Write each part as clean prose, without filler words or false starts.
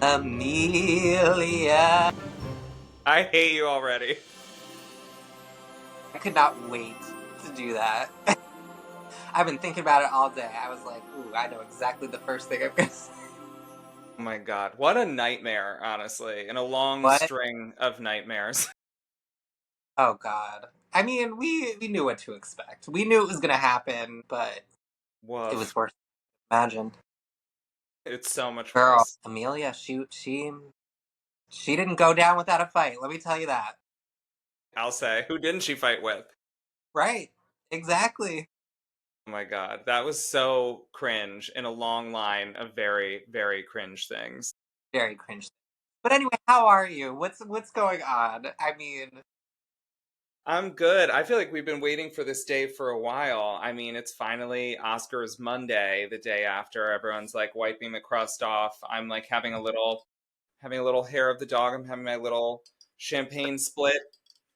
Amelia. I hate you already. I could not wait to do that. I've been thinking about it all day. I was like, ooh, I know exactly the first thing I'm gonna say. Oh my god, what a nightmare, honestly, and a long What? string of nightmares. Oh god. I mean, we knew what to expect. We knew it was gonna happen, but it Woof. was worse than imagined. It's so much Girl, worse. Amelia, she didn't go down without a fight, let me tell you that. I'll say. Who didn't she fight with? Right. Exactly. Oh my god, that was so cringe in a long line of very, very cringe things. Very cringe. But anyway, how are you? What's going on? I mean, I'm good. I feel like we've been waiting for this day for a while. I mean, it's finally Oscars Monday, the day after everyone's like wiping the crust off. I'm like having a little hair of the dog. I'm having my little champagne split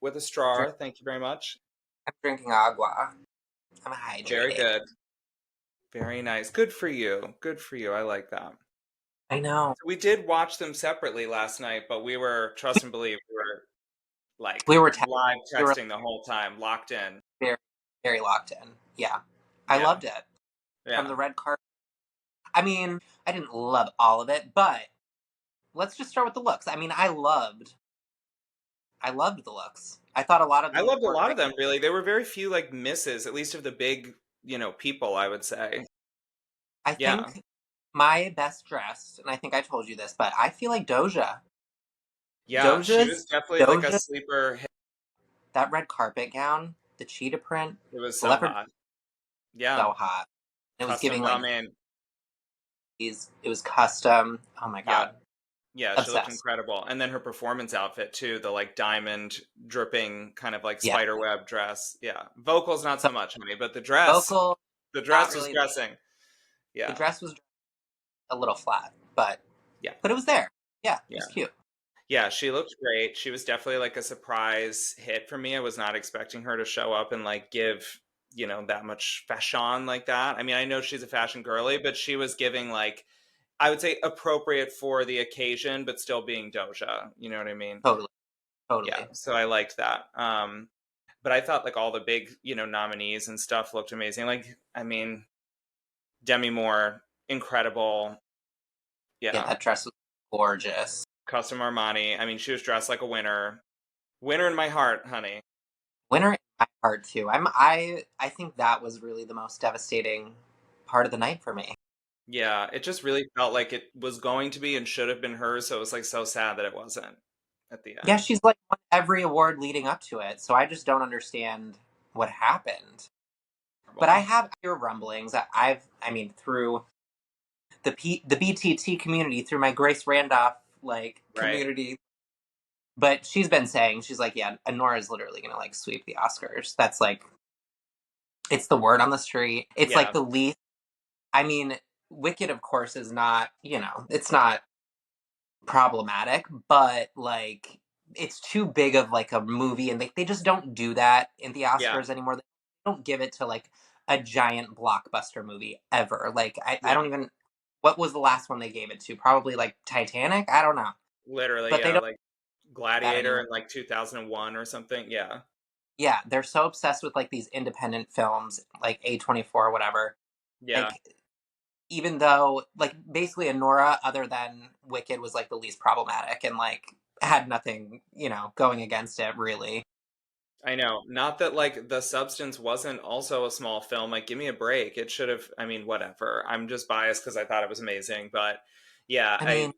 with a straw. drink, Thank you very much. I'm drinking agua. I'm Very hydrated. good. Very nice. Good for you. Good for you. I like that. I know. So we did watch them separately last night, but we were, trust and believe, we were like We were live we were texting the whole time, locked in. very, very locked in. Yeah. I Yeah. loved it. From Yeah. the red carpet. I mean, I didn't love all of it, but let's just start with the looks. I mean, I loved the looks. I thought a lot of I them loved a were lot of great. them, really. There were very few like misses, at least of the big, people, I would say. I Yeah. think my best dressed, and I think I told you this, but I feel like Doja. Yeah, she was Doja's definitely like a Doja, sleeper hit. that red carpet gown, the cheetah print, It was the so leopard, hot. Yeah. so hot. It was Custom giving like come in. these. It was custom. Oh my Yeah. god, Yeah, she looked obsessed. incredible. And then her performance outfit too, the like diamond dripping kind of like Yeah. spider web dress. Yeah. Vocals not So so much, honey, but the vocal, not dress was really there. dressing. The Yeah. dress was a little flat, but Yeah. it was there. Yeah, it was Yeah. cute. Yeah, she looked great. She was definitely like a surprise hit for me. I was not expecting her to show up and like give, that much fashion like that. I mean, I know she's a fashion girly, but she was giving like I would say appropriate for the occasion, but still being Doja. You know what I mean? Totally, Yeah. totally. So I liked that. But I thought like all the big, nominees and stuff looked amazing. Like, I mean, Demi Moore, incredible. Yeah, Yeah. that dress was gorgeous. Custom Armani. I mean, she was dressed like a winner. Winner in my heart, honey. Winner in my heart too. I think that was really the most devastating part of the night for me. Yeah, it just really felt like it was going to be and should have been hers. So it was like so sad that it wasn't at the Yeah, end. she's like won every award leading up to it, so I just don't understand what happened. But I Well, have your rumblings. I mean, through the BTT community, through my Grace Randolph like right. community. But she's been saying, she's like, yeah, Nora's literally gonna like sweep the Oscars. That's like, it's the word on the street. It's like Yeah. the least. I mean, Wicked, of course, is not. It's not problematic, but like, it's too big of like a movie, and they just don't do that in the Yeah. Oscars anymore. They don't give it to like a giant blockbuster movie ever. Like, I Yeah. don't even. What was the last one they gave it to? Probably like Titanic. I don't know, Literally, but they yeah. don't Like do that Gladiator anymore. in like 2001 or something. Yeah. Yeah, they're so obsessed with like these independent films, like A24 or whatever. Yeah. Like, even though like basically Anora, other than Wicked, was like the least problematic and like had nothing, going against it really. I know. Not that like The Substance wasn't also a small film. Like, give me a break. It should have, I mean, whatever. I'm just biased because I thought it was amazing. But yeah, I mean,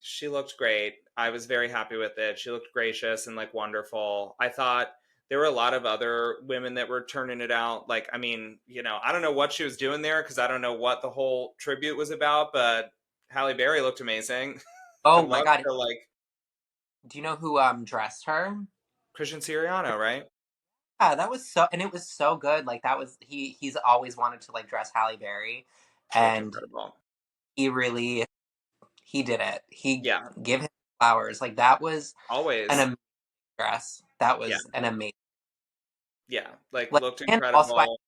she looked great. I was very happy with it. She looked gracious and like wonderful. I thought there were a lot of other women that were turning it out. Like, I mean, I don't know what she was doing there because I don't know what the whole tribute was about, but Halle Berry looked amazing. I oh my loved god, her like do you know who dressed her? Christian Siriano, right? Yeah, that was so, and it was so good. Like that was he's always wanted to like dress Halle Berry, She looked and incredible. he really he did it. He Yeah, give him flowers. Like that was an always. amazing dress. That Yeah, was an amazing. yeah, like Like, looked and also incredible.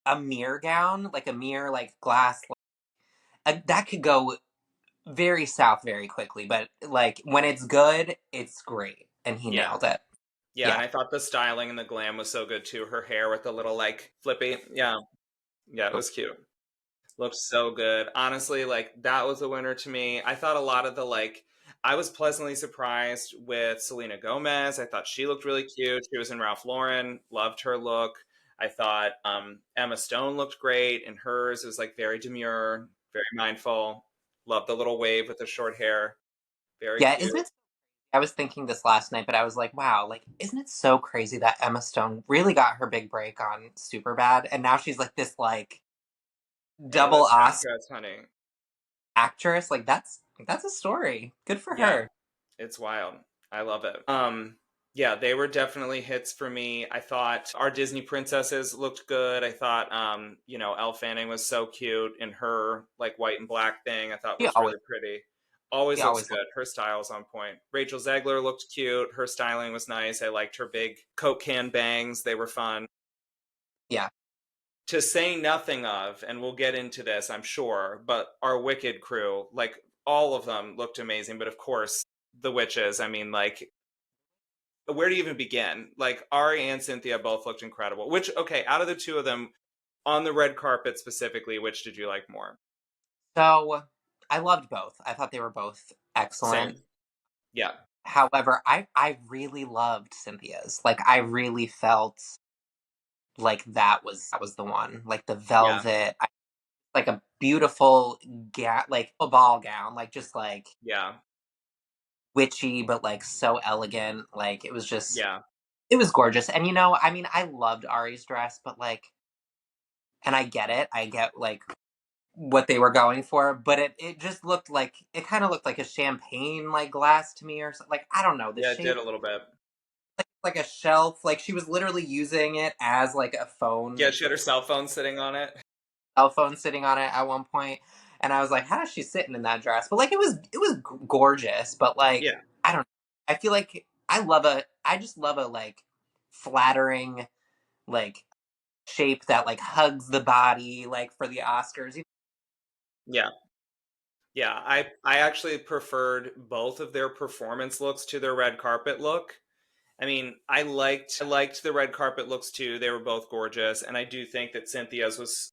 a mirror gown, like a mirror, like glass, that could go very south very quickly, but like when it's good, it's great, and he Yeah. nailed it. Yeah, and Yeah. I thought the styling and the glam was so good too. Her hair with the little like flippy. Yeah. Yeah, it was cute. Looked so good. Honestly, like that was a winner to me. I thought a lot of the like I was pleasantly surprised with Selena Gomez. I thought she looked really cute. She was in Ralph Lauren. Loved her look. I thought Emma Stone looked great in hers. It was like very demure, very mindful. Loved the little wave with the short hair. Very Yeah, cute. isn't it? I was thinking this last night, but I was like, wow, like, isn't it so crazy that Emma Stone really got her big break on Superbad, and now she's like this like double A-list Oscar actress, honey. actress? Like that's a story. Good for Yeah, her. it's wild. I love it. Yeah, they were definitely hits for me. I thought our Disney princesses looked good. I thought Elle Fanning was so cute in her like white and black thing. I thought She was always, really pretty. she Always looks always, good. Her style's on point. Rachel Zegler looked cute. Her styling was nice. I liked her big Coke can bangs. They were fun. yeah. To say nothing of, and we'll get into this, I'm sure, but our Wicked crew, like all of them looked amazing. But of course, the witches, I mean, like, where do you even begin? Like, Ari and Cynthia both looked incredible. Which, okay, out of the two of them, on the red carpet specifically, which did you like more? So I loved both. I thought they were both excellent. Same. Yeah. However, I really loved Cynthia's. Like I really felt like that was the one. Like the Yeah. velvet, like a beautiful like a ball gown, like just like Yeah. witchy, but like so elegant. Like it was just, Yeah. it was gorgeous. And I mean, I loved Ari's dress, but like, and I get it. I get like what they were going for, but it just looked like it kind of looked like a champagne like glass to me or something. Like I don't know the Yeah, it did shape, a little bit. like a shelf. Like she was literally using it as like a phone, Yeah, she had her cell phone sitting on it. cell phone sitting on it at one point, and I was like, how is she sitting in that dress? But like it was gorgeous, but like Yeah. I don't know. I feel like I just love a like flattering like shape that like hugs the body like for the Oscars. Yeah. Yeah, I actually preferred both of their performance looks to their red carpet look. I mean, I liked the red carpet looks too. They were both gorgeous, and I do think that Cynthia's was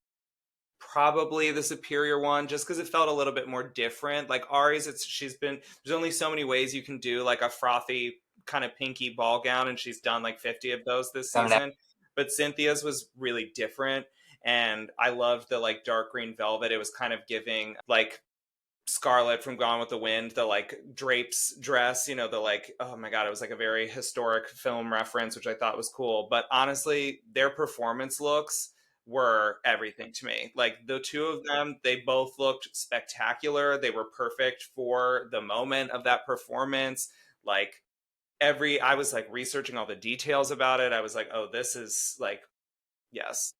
probably the superior one just because it felt a little bit more different. Like Ari's, there's only so many ways you can do like a frothy kind of pinky ball gown, and she's done like 50 of those this Done it. season. But Cynthia's was really different, and I loved the like dark green velvet. It was kind of giving like Scarlet from Gone with the Wind, the like drapes dress, the like, oh my God, it was like a very historic film reference, which I thought was cool. But honestly, their performance looks were everything to me. Like the two of them, they both looked spectacular. They were perfect for the moment of that performance. Like I was like researching all the details about it. I was like, oh, this is like, yes,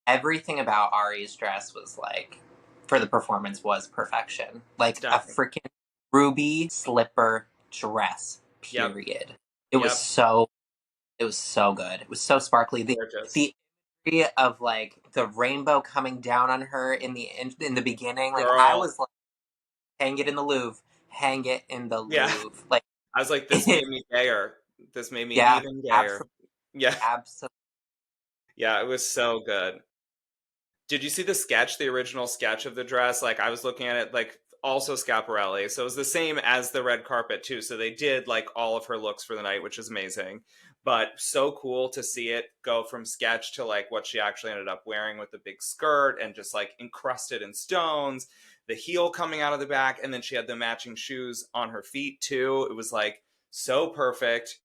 Everything about Ari's dress was like for the performance was perfection. Like a definitely. freaking ruby slipper dress. Yep. Period. It was Yep. so it was so good. It was so sparkly. Gorgeous. The imagery of like the rainbow coming down on her in the beginning, like I Girl. was like, hang it in the Louvre, hang it in the Yeah. Louvre. Like I was like, this made me gayer. This made me yeah, even absolutely, gayer. Yeah. absolutely. Yeah, it was so good. Did you see the original sketch of the dress? Like, I was looking at it, like, also Scaparelli. So it was the same as the red carpet, too. So they did, like, all of her looks for the night, which is amazing. But so cool to see it go from sketch to, like, what she actually ended up wearing with the big skirt and just, like, encrusted in stones, the heel coming out of the back. And then she had the matching shoes on her feet, too. It was, like, so perfect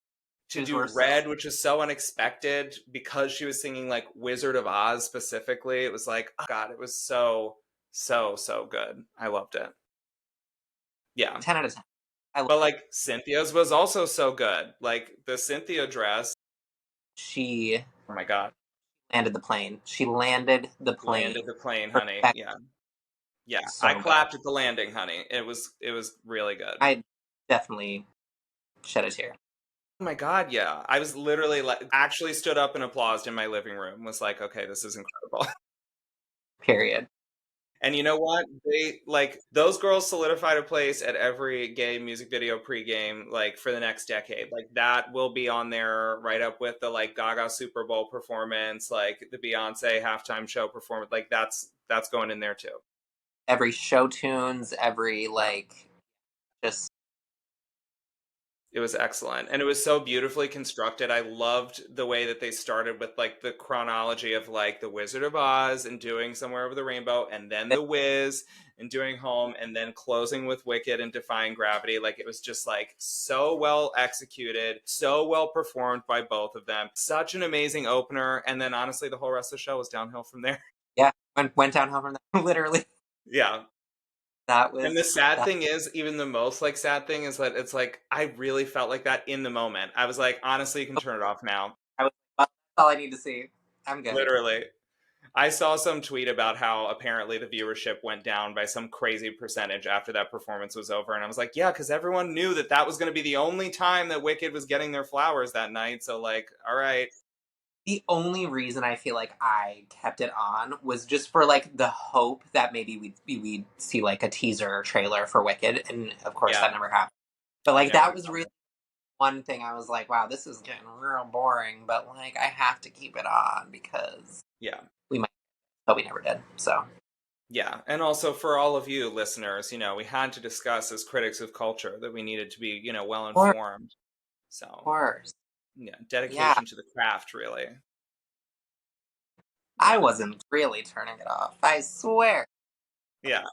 to Shoes do were so Red, which is so unexpected because she was singing like Wizard of Oz specifically. It was like, oh God, it was so, so, so good. I loved it. Yeah. 10 out of 10. I But like Cynthia's was also so good. Like the Cynthia dress, she oh my God, landed the plane. She landed the landed plane. the plane, honey. Perfect. Yeah. Yeah. I So good. clapped at the landing, honey. It was really good. I definitely shed a tear. Oh my God, yeah. I was literally like actually stood up and applauded in my living room. Was like, okay, this is incredible. Period. And you know what? They like those girls solidified a place at every gay music video pregame, like for the next decade. Like that will be on there right up with the like Gaga Super Bowl performance, like the Beyonce halftime show performance. Like that's going in there too. Every show tunes, every Yeah. like just It was excellent. And it was so beautifully constructed. I loved the way that they started with like the chronology of like The Wizard of Oz and doing Somewhere Over the Rainbow and then The Wiz and doing Home and then closing with Wicked and Defying Gravity. Like it was just like so well executed, so well performed by both of them. Such an amazing opener. And then honestly, the whole rest of the show was downhill from there. yeah, went downhill from that. Literally, Yeah. that And the was sad that. thing is, even the most like sad thing is that it's like I really felt like that in the moment. I was like, honestly, you can turn it off now. I was, that's all I need to see. I'm good. Literally. I saw some tweet about how apparently the viewership went down by some crazy percentage after that performance was over. And I was like, yeah, because everyone knew that that was going to be the only time that Wicked was getting their flowers that night. So, like, all right. The only reason I feel like I kept it on was just for like the hope that maybe we'd see like a teaser trailer for Wicked, and of course Yeah, that never happened. But like never that was really happened. one thing I was like, wow, this is getting real boring. But like I have to keep it on because Yeah. we might, but we never did. So Yeah. And also for all of you listeners, we had to discuss as critics of culture that we needed to be, well of informed. So, course, yeah, yeah, dedication to the craft, really. I Yeah. wasn't really turning it off. I swear. Yeah.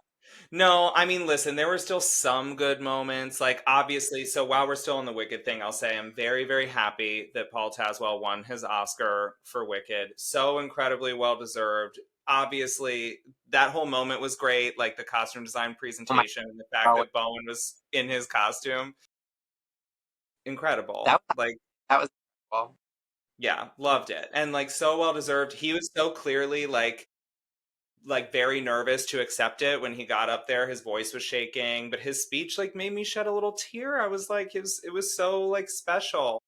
No, I mean, listen, there were still some good moments. Like, obviously, so while we're still on the Wicked thing, I'll say I'm very, very happy that Paul Taswell won his Oscar for Wicked. So incredibly well deserved. Obviously, that whole moment was great. Like the costume design Oh my presentation and the fact god, that Bowen was in his costume. that Incredible. Like, that was well, yeah, loved it. And like, so well deserved. He was so clearly like very nervous to accept it when he got up there. His voice was shaking, but his speech like made me shed a little tear. I was like, it was so like special,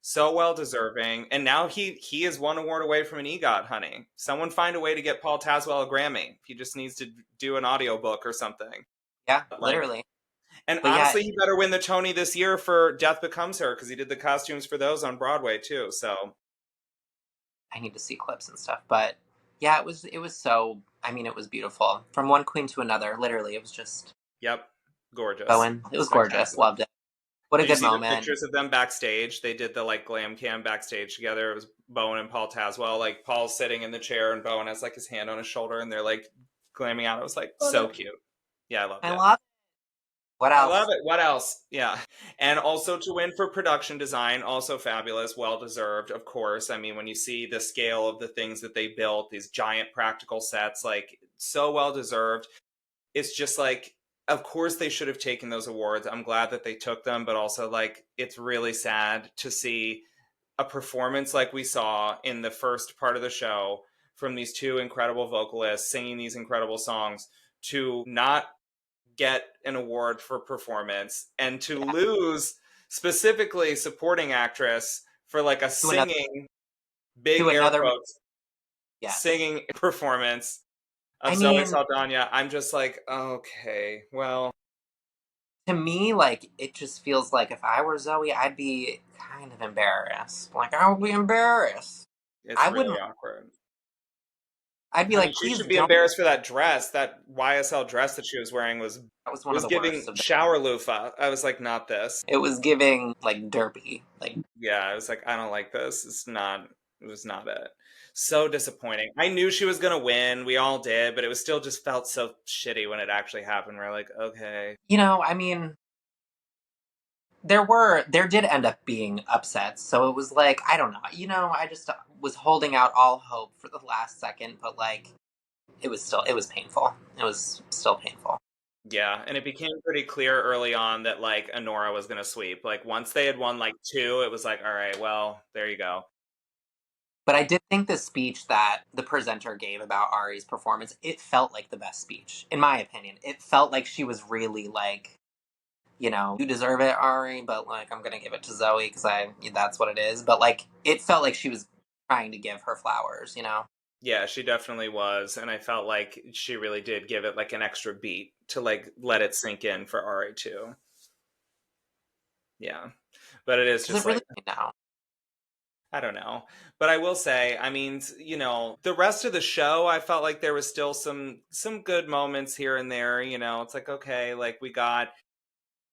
so well deserving. And now he is one award away from an EGOT, honey. Someone find a way to get Paul Taswell a Grammy. He just needs to do an audiobook or something. yeah, Like, literally. and But yeah, honestly, he better win the Tony this year for Death Becomes Her because he did the costumes for those on Broadway too. So, I need to see clips and stuff. But yeah, it was so. I mean, it was beautiful from one queen to another. Literally, it was just yep, gorgeous, Bowen. It was gorgeous. spectacular. Loved it. What a Did you good see the moment. pictures of them backstage? They did the like glam cam backstage together. It was Bowen and Paul Taswell. Like Paul's sitting in the chair and Bowen has like his hand on his shoulder and they're like glamming out. It was like so cute. Yeah, I loved I it. love it. What I love else? it. What else? Yeah. And also to win for production design, also fabulous, well deserved, of course. I mean, when you see the scale of the things that they built, these giant practical sets, like so well deserved. It's just like of course they should have taken those awards. I'm glad that they took them, but also like it's really sad to see a performance like we saw in the first part of the show from these two incredible vocalists singing these incredible songs to not get an award for performance and to Yeah, lose specifically supporting actress for like a to another, singing to big air another. quotes Yes. singing performance of I Zoe mean, Saldana. I'm just like, okay, well, to me, like it just feels like if I were Zoe, I'd be kind of embarrassed. Like I would be embarrassed. it's I really wouldn't. awkward. I'd be Honey, like, she please should be don't. embarrassed for that dress. That YSL dress that she was wearing was That was one of was the giving worst of them. shower loofah. I was like, not this. It was giving like derpy. Like Yeah, I was like, I don't like this. It's not. It was not it. So disappointing. I knew she was gonna win. We all did, but it was still just felt so shitty when it actually happened. We're like, okay, I mean, there did end up being upsets, so it was like I don't know. I just was holding out all hope for the last second, but like it was painful. It was still painful. yeah. And it became pretty clear early on that like Honora was gonna sweep. Like once they had won like two, it was like, all right, well, there you go. But I did think the speech that the presenter gave about Ari's performance, it felt like the best speech, in my opinion. It felt like she was really like, you deserve it, Ari, but like I'm gonna give it to Zoe because that's what it is. But like it felt like she was trying to give her flowers. Yeah, she definitely was. And I felt like she really did give it like an extra beat to like let it sink in for RA2. Yeah. But it is Does it just really? like, No. I don't know. But I will say, I mean, the rest of the show, I felt like there was still some good moments here and there, It's like, okay, like we got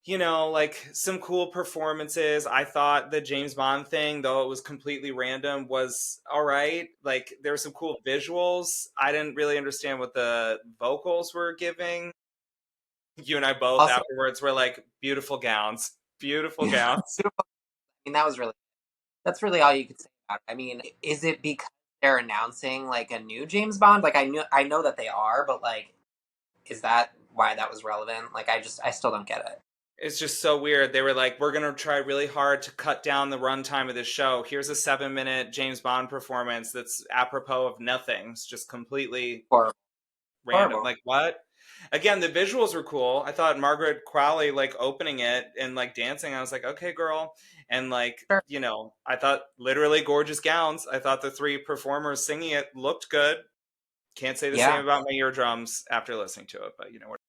like some cool performances. I thought the James Bond thing, though it was completely random, was all right. Like there were some cool visuals. I didn't really understand what the vocals were giving. You and I both Also, afterwards were like, beautiful gowns, beautiful yeah, gowns. I mean, that's really all you could say about it. I mean, is it because they're announcing like a new James Bond? Like I know that they are, but like, is that why that was relevant? Like, I still don't get it. It's just so weird. They were like, we're going to try really hard to cut down the runtime of this show. Here's a 7-minute James Bond performance that's apropos of nothing. It's just completely Horrible, random. horrible. Like, what? Again, the visuals were cool. I thought Margaret Qualley, like, opening it and, like, dancing, I was like, okay, girl. And, like, Sure. I thought literally gorgeous gowns. I thought the three performers singing it looked good. Can't say the same Yeah, about my eardrums after listening to it, but you know what?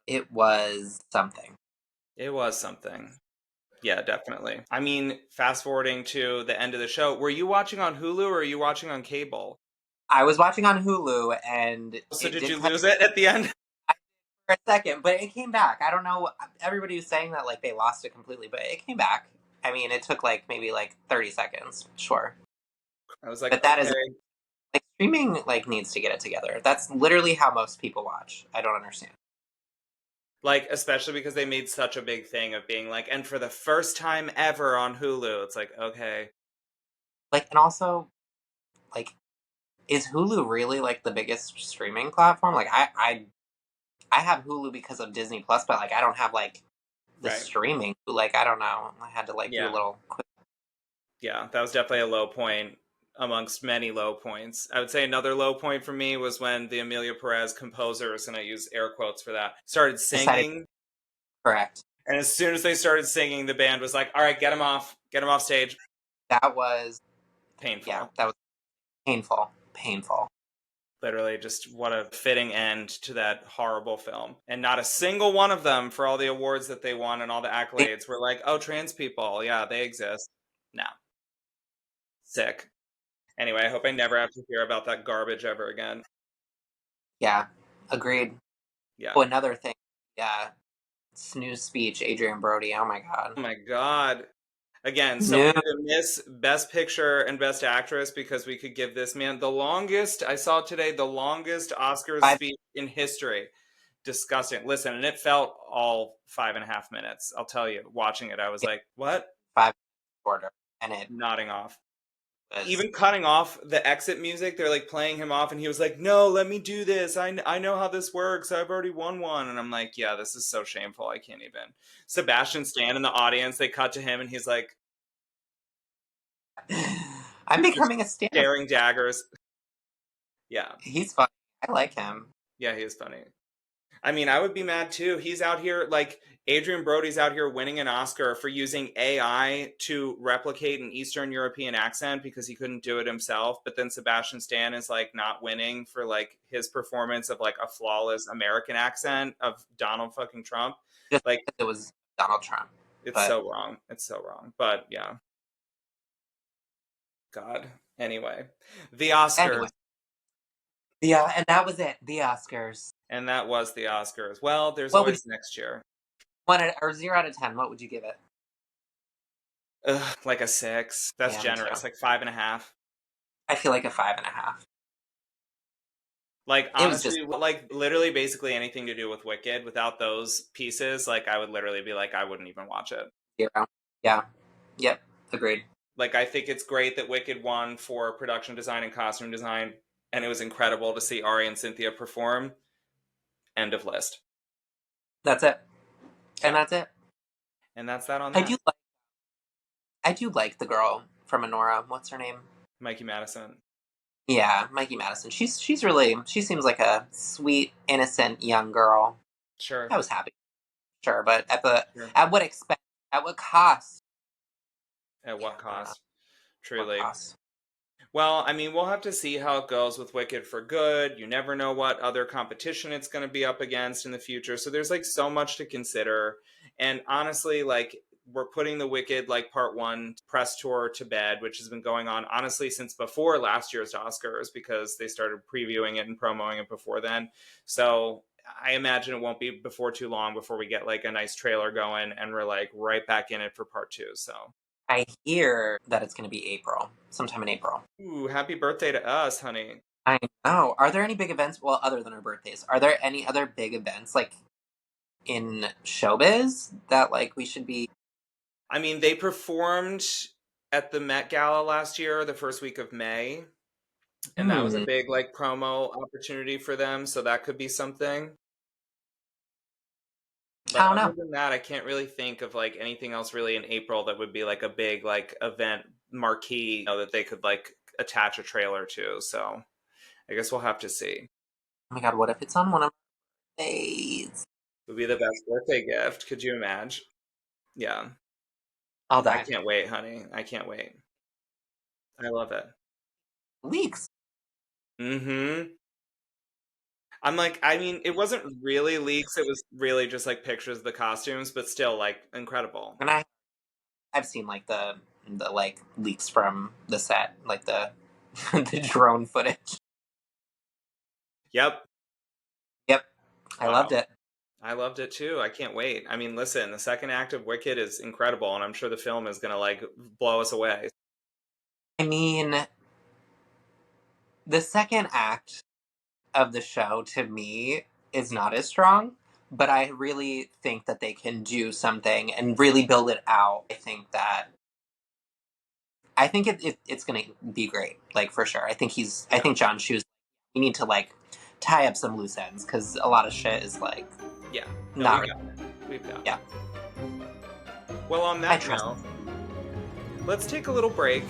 it was something. It was something. Yeah, definitely. I mean, fast forwarding to the end of the show, were you watching on Hulu or are you watching on cable? I was watching on Hulu, and So it did did you cut lose it at the end? for a second, but it came back. I don't know. Everybody was saying that like they lost it completely, but it came back. I mean, it took like maybe like 30 seconds, sure, I was like, but that is okay. like streaming like needs to get it together. That's literally how most people watch. I don't understand. Like, especially because they made such a big thing of being like, and for the first time ever on Hulu, it's like, okay. Like, and also like, is Hulu really like the biggest streaming platform? Like, I have Hulu because of Disney Plus, but like I don't have like the Right. streaming. Like, I don't know. I had to like do a Yeah. little quick. Yeah. That was definitely a low point amongst many low points. I would say another low point for me was when the Amelia Perez composers, and I use air quotes for that, started Decided singing. correct. And as soon as they started singing, the band was like, all right, get them off stage. That was yeah. Painful. That was painful. Painful. Literally, just what a fitting end to that horrible film. And not a single one of them, for all the awards that they won and all the They, accolades, were like, oh, trans people. Yeah, they exist. No. Sick. Anyway, I hope I never have to hear about that garbage ever again. yeah. Agreed. Yeah. Oh, another thing. Yeah. Snooze speech. Adrian Brody. Oh my god. Oh my God. Again, someone No. to miss Best Picture and Best Actress because we could give this man the longest, I saw today, the longest Oscars Five. speech in history. Disgusting. Listen, and it felt all 5.5 minutes. I'll tell you, watching it, I was Yeah, like, what? 5 shorter, and it Nodding off. was. Even cutting off the exit music, they're like playing him off, and he was like, no, let me do this. I know how this works. I've already won one. And I'm like, yeah, this is so shameful. I can't even. Sebastian Stan in the audience, they cut to him, and he's like, I'm just becoming a stand. staring daggers. Yeah. He's funny. I like him. Yeah, he is funny. I mean, I would be mad too. He's out here, like, Adrian Brody's out here winning an Oscar for using AI to replicate an Eastern European accent because he couldn't do it himself. But then Sebastian Stan is, like, not winning for, like, his performance of, like, a flawless American accent of Donald fucking Trump. Just Like, because it was Donald Trump. it's But so wrong. It's so wrong. But yeah, God. Anyway, the anyway, Oscars. yeah, and that was it. The Oscars. And that was the Oscars. Well, there's What would you always next year. or 0 out of 10? What would you give it? Ugh, like a 6. That's Yeah, me too. generous. Like 5.5. I feel like a 5.5. Like It was just honestly, like literally, basically anything to do with Wicked. Without those pieces, like I would literally be like, I wouldn't even watch it. 0. Yeah. Yep. Agreed. Like I think it's great that Wicked won for production design and costume design, and it was incredible to see Ari and Cynthia perform. End of list. That's it. And Yeah, that's it. and that's that on I that. do like. I do like the girl from Anora. What's her name? Mikey Madison. Yeah, Mikey Madison. She's really. She seems like a sweet, innocent young girl. Sure, I was happy. Sure, but sure. at what expense? At what cost? At Yeah, what I don't know. cost? What Truly. cost? Well, I mean, we'll have to see how it goes with Wicked for Good. You never know what other competition it's going to be up against in the future. So there's like so much to consider. And honestly, like we're putting the Wicked like part one press tour to bed, which has been going on honestly since before last year's Oscars because they started previewing it and promoting it before then. So I imagine it won't be before too long before we get like a nice trailer going and we're like right back in it for part two. So I hear that it's going to be April, sometime in April. ooh, happy birthday to us, honey. I know. Are there any big events? Well, other than our birthdays, are there any other big events like in showbiz that like we should be? I mean, they performed at the Met Gala last year, the first week of May, and that was a Hmm. big like promo opportunity for them, so that could be something. I But don't other know. than that, I can't really think of like anything else really in April that would be like a big like event marquee, that they could like attach a trailer to. So I guess we'll have to see. Oh my god, what if it's on one of my days? Would be the best birthday gift. Could you imagine? Yeah. I'll I die. can't wait, honey. I can't wait. I love it. Weeks. Mm-hmm. I'm like, I mean, it wasn't really leaks. It was really just like pictures of the costumes, but still like incredible. And I've seen like the like leaks from the set, like the the drone footage. Yep. Yep, I loved Wow. it. I loved it too. I can't wait. I mean, listen, the second act of Wicked is incredible, and I'm sure the film is gonna like blow us away. I mean, the second act of the show to me is not as strong, but I really think that they can do something and really build it out. I think it's gonna be great, like for sure. I Yeah. think John Shoes. We need to like tie up some loose ends because a lot of shit is like Yeah. No, we not really. got it. We've got Yeah, it. Well, on I that trust. note, let's take a little break,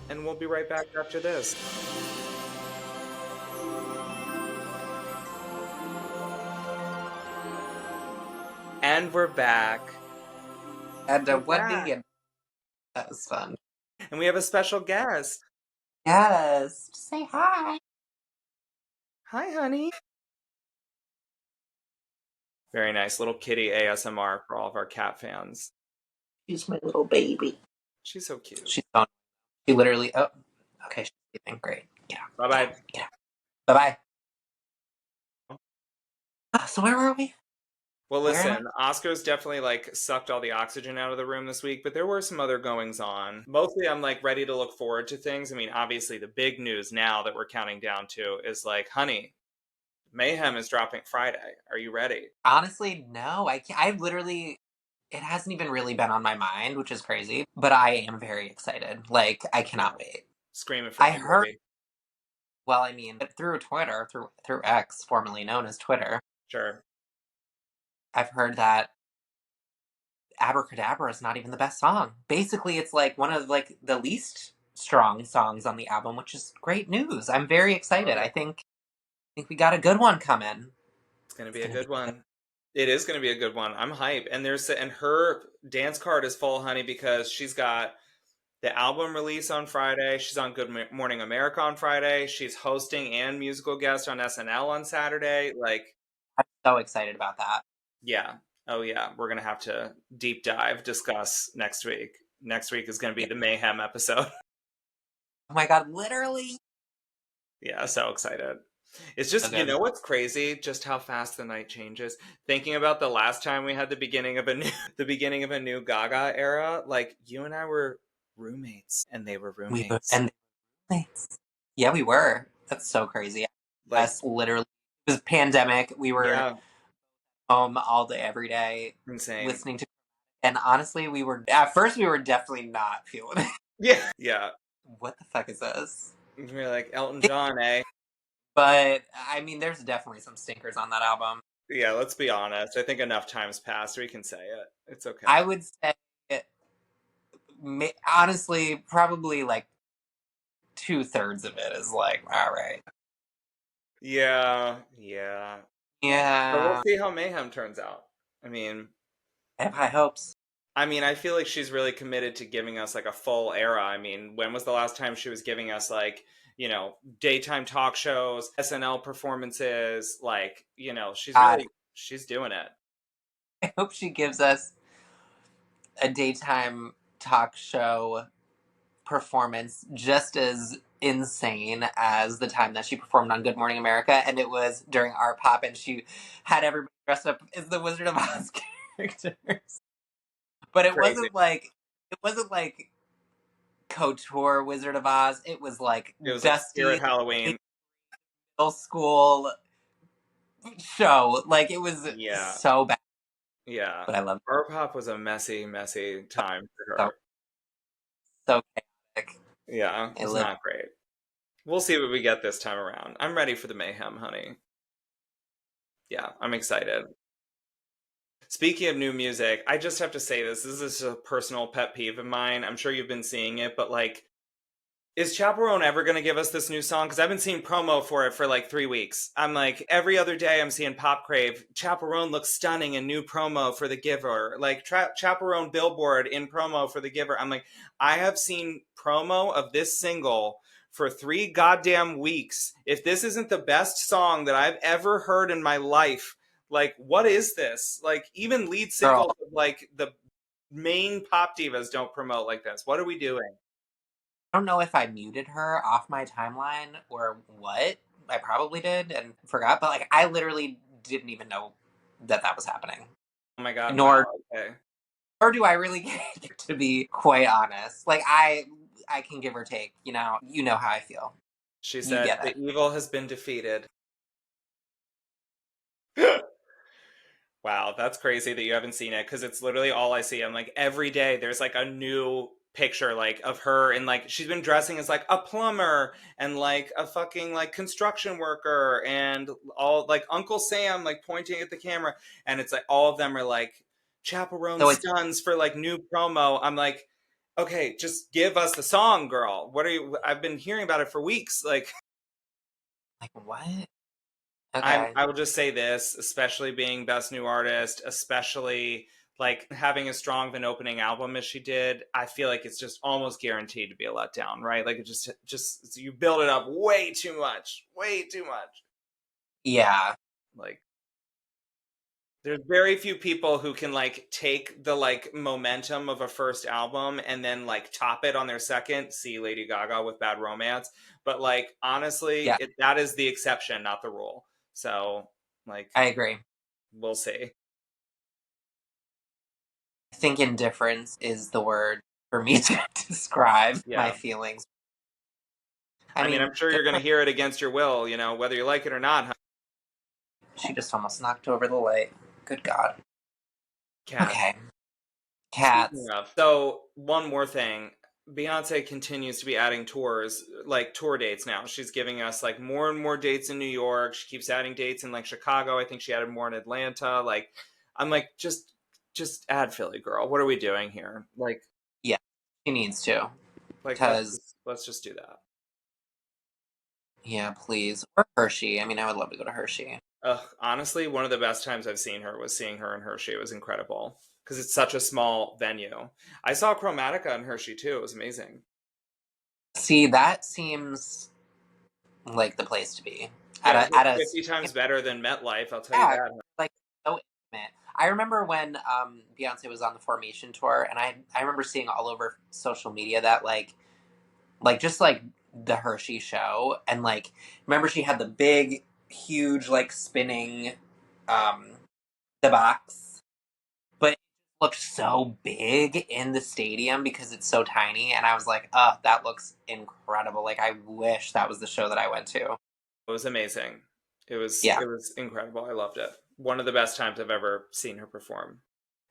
and we'll be right back after this. And we're back. And We're what do back. you? That was fun. And we have a special guest. Yes, say hi. Hi, honey. Very nice little kitty ASMR for all of our cat fans. She's my little baby. She's so cute. She's on. She literally. Oh, okay. She's sleeping. Great. Get out. Bye Get out. bye. Get out. Bye bye. So where were we? Well, Where am I? listen, Oscars definitely like sucked all the oxygen out of the room this week, but there were some other goings on. Mostly, I'm like ready to look forward to things. I mean, obviously, the big news now that we're counting down to is like, honey, Mayhem is dropping Friday. Are you ready? Honestly, no. I can't, I literally. It hasn't even really been on my mind, which is crazy. But I am very excited. Like I Yeah, cannot wait. screaming for I me, heard. baby. Well, I mean, through Twitter, through X, formerly known as Twitter, Sure. I've heard that Abracadabra is not even the best song. Basically, it's like one of like the least strong songs on the album, which is great news. I'm very Love excited. it. I think we got a good one coming. It's gonna It's be a gonna be good good. one. It is gonna be a good one. I'm hype. And her dance card is full, honey, because she's got the album release on Friday. She's on Morning America on Friday. She's hosting and musical guest on SNL on Saturday. Like, I'm so excited about that. yeah. Oh, yeah. We're going to have to deep dive, discuss next week. Next week is going to be Yeah. the Mayhem episode. Oh my god, literally Yeah, so excited. It's so just, you good. know what's crazy? Just how fast the night changes. Thinking about the last time we had the beginning of a new the beginning of a new Gaga era, like you and I were roommates and they were We were roommates. and thanks. Yeah, we were. That's so crazy. Like, Us literally. It was pandemic. We were yeah, home all day, every day, insane. listening to. And honestly, we were at first we were definitely not feeling it. Yeah. Yeah. What the fuck is this? We're like Elton John, eh? But I mean, there's definitely some stinkers on that album. Yeah, let's be honest. I think enough time's passed we can say it. It's okay. I would say, honestly, probably like 2/3 of it is like, all right, Yeah, yeah. But we'll yeah, see how Mayhem turns out. I mean, I have high hopes. I mean, I feel like she's really committed to giving us like a full era. I mean, when was the last time she was giving us like, daytime talk shows, SNL performances? Like, God, she's doing it. I hope she gives us a daytime talk show performance just as insane as the time that she performed on Good Morning America, and it was during Art Pop, and she had everybody dressed up as the Wizard of Oz characters. But Crazy. it wasn't like couture Wizard of Oz. It was like It was like Spirit dusty Halloween. middle school show. Like it was Yeah. so bad, Yeah. but I love Art Pop was a messy, messy time for it. her. So chaotic. Yeah, it I was live. not great. We'll see what we get this time around. I'm ready for the mayhem, honey. Yeah, I'm excited. Speaking of new music, I just have to say this. This is a personal pet peeve of mine. I'm sure you've been seeing it, but like, is Chaperone ever going to give us this new song? Because I've been seeing promo for it for like 3 weeks. I'm like, every other day I'm seeing Pop Crave. Chaperone looks stunning in new promo for The Giver. Like, Chaperone Billboard in promo for The Giver. I'm like, I have seen promo of this single for 3 goddamn weeks. If this isn't the best song that I've ever heard in my life, like, what is this? Like, even lead Girl, singles of like the main pop divas don't promote like this. What are we doing? I don't know if I muted her off my timeline or what. I probably did and forgot, but like I literally didn't even know that that was happening. Oh my god, wow. Nor Okay. nor do I really care, to be quite honest. Like I can give or take. You know how I feel. She You said, get "The it. evil has been defeated." Wow, that's crazy that you haven't seen it because it's literally all I see. I'm like, every day there's like a new picture like of her and like she's been dressing as like a plumber and like a fucking like construction worker and all like Uncle Sam like pointing at the camera and it's like all of them are like chaperone So it's stuns for like new promo. I'm like, okay, just give us the song, girl. What are you? I've been hearing about it for weeks. Like, like what? Okay. I will just say this, especially being best new artist, especially like having as strong of an opening album as she did, I feel like it's just almost guaranteed to be a letdown, right? Like it just you build it up way too much. Yeah. Like there's very few people who can like take the like momentum of a first album and then like top it on their second. See Lady Gaga with Bad Romance, but like honestly, Yeah. that is the exception, not the rule. So like I agree. we'll see. I think indifference is the word for me to describe my Yeah. feelings. I I mean, mean, I'm sure good you're going for to hear it against your will, whether you like it or not. Huh? she just almost knocked over the light. Good God. Cat. Okay. Speaking Cats. of, so one more thing. Beyonce continues to be adding tours, like tour dates now. She's giving us like more and more dates in New York. She keeps adding dates in like Chicago. I think she added more in Atlanta. Like, I'm like, just add Philly, girl. What are we doing here? Yeah, she needs to. Like Because, let's just do that. yeah, please. Or Hershey. I mean, I would love to go to Hershey. Honestly, one of the best times I've seen her was seeing her in Hershey. It was incredible because it's such a small venue. I saw Chromatica in Hershey too. It was amazing. See, that seems like the place to be. Yeah, it's like At a 50 times better than MetLife, I'll tell you yeah, that. like so intimate. I remember when Beyonce was on the Formation tour, and I remember seeing all over social media that just like the Hershey show, and like remember she had the big, huge like spinning um the box, but it looked so big in the stadium because it's so tiny, and I was like, oh, that looks incredible. Like I wish that was the show that I went to. It was amazing. Yeah, It was incredible. I loved it. One of the best times I've ever seen her perform.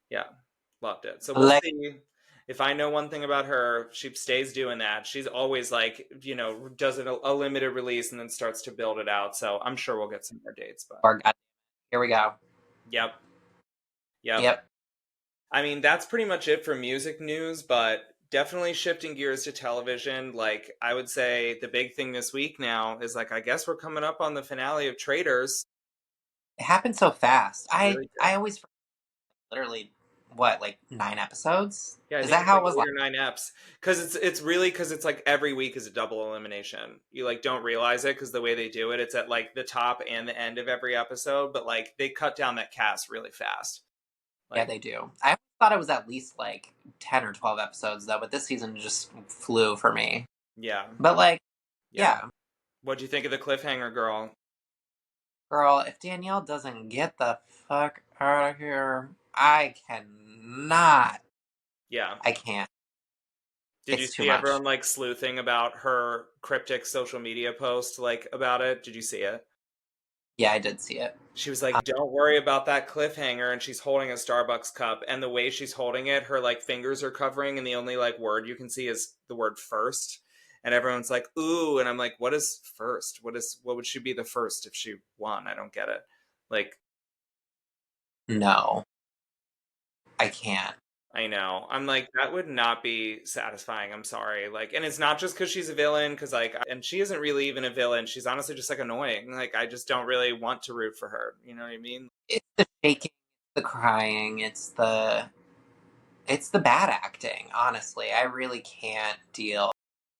Yeah, loved it. So we'll like see. If I know one thing about her, she stays doing that. She's always like, does a limited release and then starts to build it out. So I'm sure we'll get some more dates. But our God, here we go. yep, yep. Yep. I mean, that's pretty much it for music news, but definitely shifting gears to television. Like, I would say the big thing this week now is like, I guess we're coming up on the finale of Traitors. It happened so fast. It really I did. always forget, literally what, like 9 episodes? Yeah, I Is think that it's how like it was 8 or 9 eps. Because it's really because it's like every week is a double elimination. You like don't realize it because the way they do it, it's at like the top and the end of every episode, but like they cut down that cast really fast. Yeah, Like, they do. I thought it was at least like 10 or 12 episodes though, but this season just flew for me. yeah, But like, yeah. yeah, What'd you think of the cliffhanger girl? girl, if Danielle doesn't get the fuck out of here, I cannot. Yeah. I can't. Did you It's too see much. everyone like sleuthing about her cryptic social media post like about it? Did you see it? Yeah, I did see it. She was like, "Don't worry about that cliffhanger," and she's holding a Starbucks cup, and the way she's holding it, her like fingers are covering, and the only like word you can see is the word first. And everyone's like, "Ooh," and I'm like, "What is first? What would she be the first if she won? I don't get it." Like, No, I can't. I know. I'm like, that would not be satisfying. I'm sorry. Like, and it's not just because she's a villain, because like, and she isn't really even a villain. She's honestly just like annoying. Like, I just don't really want to root for her. You know what I mean? It's the shaking, the crying, it's the bad acting, honestly. I really can't deal.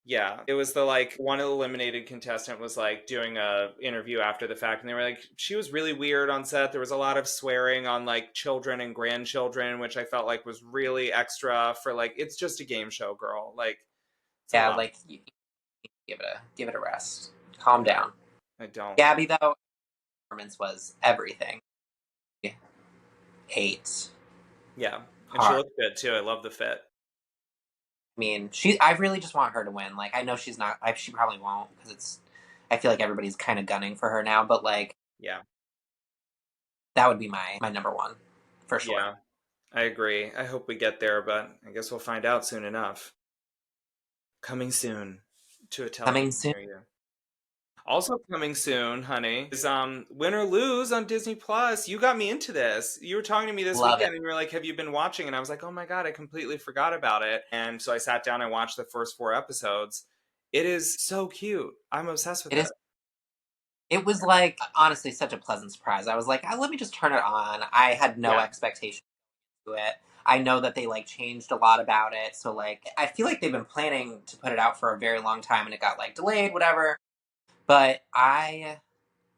Yeah, it was the like one eliminated contestant was like doing a interview after the fact, and they were like, she was really weird on set. There was a lot of swearing on like children and grandchildren, which I felt like was really extra for like it's just a game show, girl. Like it's a Yeah, lot. like give it a rest. Calm Yeah, down. I don't. Gabby though, performance was everything. 8. Yeah, and she Hard. looked good too. I love the fit. I mean, I really just want her to win. Like, I know she's not. She probably won't because it's. I feel like everybody's kind of gunning for her now, but like Yeah, that would be my number one for sure. yeah, I agree. I hope we get there, but I guess we'll find out soon enough. Coming soon to a Coming television soon. near you. Also coming soon, honey, is Win or Lose on Disney Plus. You got me into this. You were talking to me this Love it. weekend and you were like, "Have you been watching?" And I was like, "Oh my god, I completely forgot about it." And so I sat down and watched the first 4 episodes. It is so cute. I'm obsessed with It it. is. It was like honestly such a pleasant surprise. I was like, let me just turn it on. I had no Yeah. expectation to it. I know that they like changed a lot about it, so like I feel like they've been planning to put it out for a very long time, and it got like delayed, whatever. But I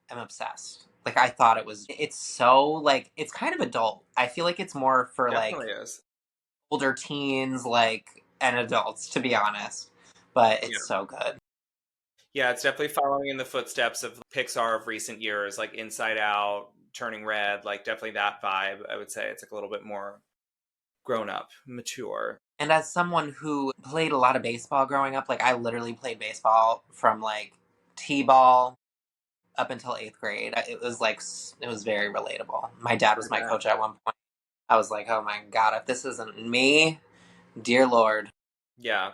am obsessed. Like I thought it was. It's so like it's kind of adult. I feel like it's more for like Definitely is. older teens, like and adults, to be honest. But Yeah. it's so good. Yeah, it's definitely following in the footsteps of Pixar of recent years, like Inside Out, Turning Red, like definitely that vibe. I would say it's like a little bit more grown up, mature. And as someone who played a lot of baseball growing up, like I literally played baseball from like t-ball up until 8th grade. It was like it was very relatable. My dad I was my bet. coach at one point. I was like, oh my god, if this isn't me, dear lord, Yeah.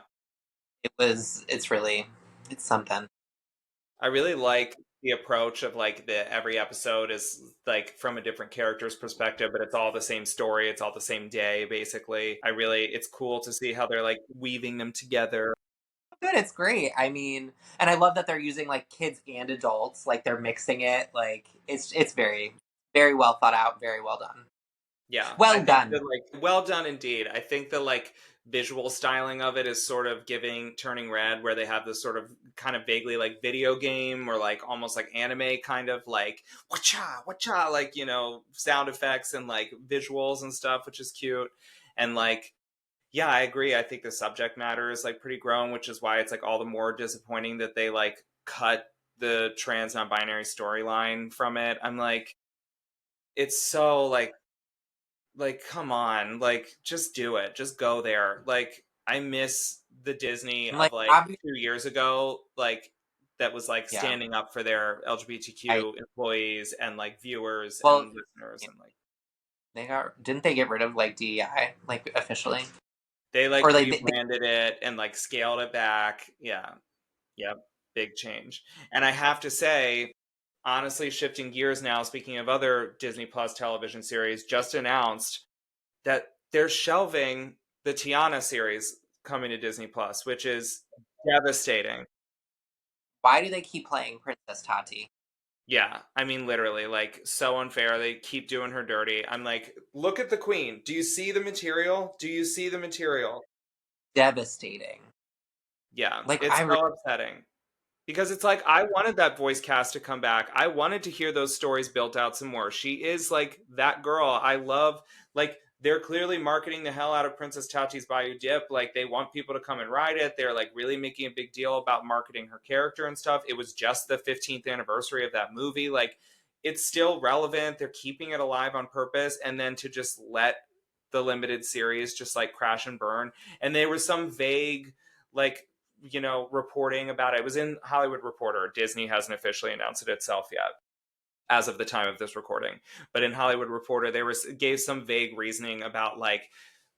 it's really it's something. I really like the approach of like the every episode is like from a different character's perspective, but it's all the same story. It's all the same day, basically. It's cool to see how they're like weaving them together. Good, it's great. I mean, and I love that they're using like kids and adults, like they're mixing it. Like it's very well thought out, very well done. Yeah, I Well think done. that like well done indeed. I think the like visual styling of it is sort of giving Turning Red, where they have this sort of kind of vaguely like video game or like almost like anime kind of like wacha wacha like sound effects and like visuals and stuff, which is cute. And like yeah, I agree. I think the subject matter is like pretty grown, which is why it's like all the more disappointing that they like cut the trans non-binary storyline from it. I'm like, it's so like come on, like just do it. Just go there. Like I miss the Disney And of like like obviously, 2 years ago, like that was like yeah. standing up for their I LGBTQ employees and like viewers well, and listeners and like they got didn't they get rid of like DEI like officially they like or like rebranded it and like scaled it back. Yeah. Yep, big change. And I have to say, honestly, shifting gears now, speaking of other Disney Plus television series, just announced that they're shelving the Tiana series coming to Disney Plus, which is devastating. why do they keep playing Princess Tati? Yeah, I mean, literally, like, so unfair. They keep doing her dirty. I'm like, look at the queen. Do you see the material? Do you see the material? Devastating. Yeah, Like it's I re- so upsetting. Because it's like, I wanted that voice cast to come back. I wanted to hear those stories built out some more. She is like that girl. I love, like, they're clearly marketing the hell out of Princess Tachi's Bayou Dip. Like, they want people to come and ride it. They're like really making a big deal about marketing her character and stuff. It was just the 15th anniversary of that movie. Like, it's still relevant. They're keeping it alive on purpose. And then to just let the limited series just like crash and burn. And there was some vague, like, reporting about it. It was in Hollywood Reporter. Disney hasn't officially announced it itself yet as of the time of this recording. But in Hollywood Reporter, they gave some vague reasoning about, like,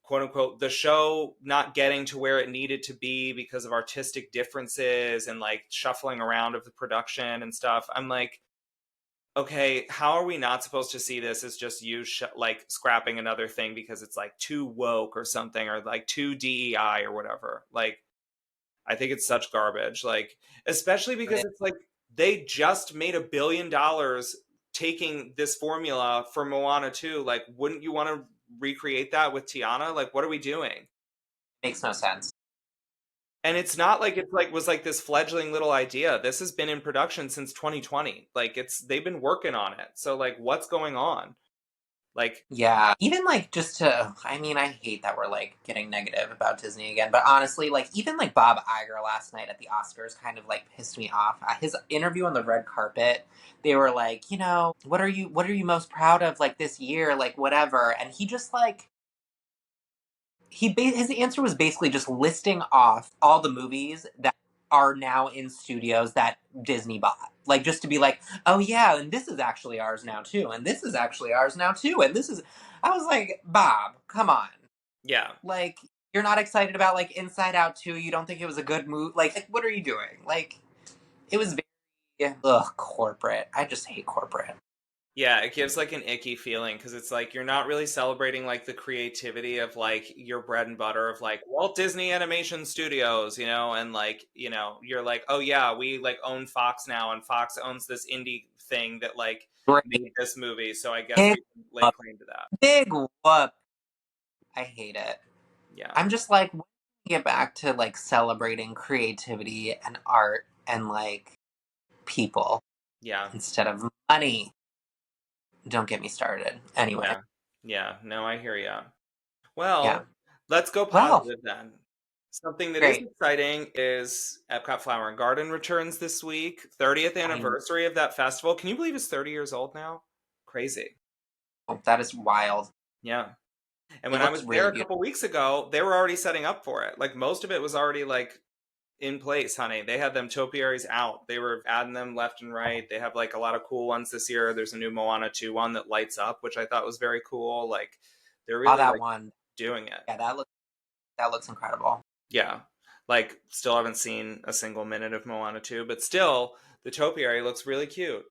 quote unquote, the show not getting to where it needed to be because of artistic differences and like shuffling around of the production and stuff. I'm like, okay, how are we not supposed to see this as just you like scrapping another thing because it's like too woke or something, or like too DEI or whatever? Like, I think it's such garbage. Like, especially because it's like they just made $1 billion taking this formula for Moana 2. Like, wouldn't you want to recreate that with Tiana? Like, what are we doing? makes no sense. And it's not like it's like was like this fledgling little idea. This has been in production since 2020. Like, they've been working on it. So like, what's going on? Like, Yeah, even like just to, I mean, I hate that we're like getting negative about Disney again, but honestly, like even like Bob Iger last night at the Oscars kind of like pissed me off. His interview on the red carpet, they were like, what are you most proud of like this year, like whatever, and he just like his answer was basically just listing off all the movies that are now in studios that Disney bought. Like just to be like, oh yeah, and this is actually ours now too, and this is actually ours now too, and this is. I was like, Bob, come on, yeah. like you're not excited about like Inside Out 2. You don't think it was a good movie? Like what are you doing? Like it was very corporate. I just hate corporate. Yeah, it gives like an icky feeling because it's like you're not really celebrating like the creativity of like your bread and butter of like Walt Disney Animation Studios, and like, you're like, oh yeah, we like own Fox now, and Fox owns this indie thing that like made Great, this movie, so I guess big we can lay whoop, claim to that. big whoop. I hate it. Yeah. I'm just like, when we get back to like celebrating creativity and art and like people Yeah. instead of money. Don't get me started. Anyway, Yeah. Yeah. No, I hear ya. yeah. Well, let's go Well, positive then. Something that is great. exciting is Epcot Flower and Garden returns this week. 30th I know anniversary of that festival. Can you believe it's 30 years old now? Crazy. that is wild. Yeah. And It when I looks was there really a beautiful. couple weeks ago, they were already setting up for it. Like, most of it was already like in place, honey. They had them topiaries out. They were adding them left and right. They have like a lot of cool ones this year. There's a new Moana 2 one that lights up, which I thought was very cool. Like, they're Saw really that like one. doing it. Yeah, that looks incredible. Yeah. Like, still haven't seen a single minute of Moana 2, but still, the topiary looks really cute.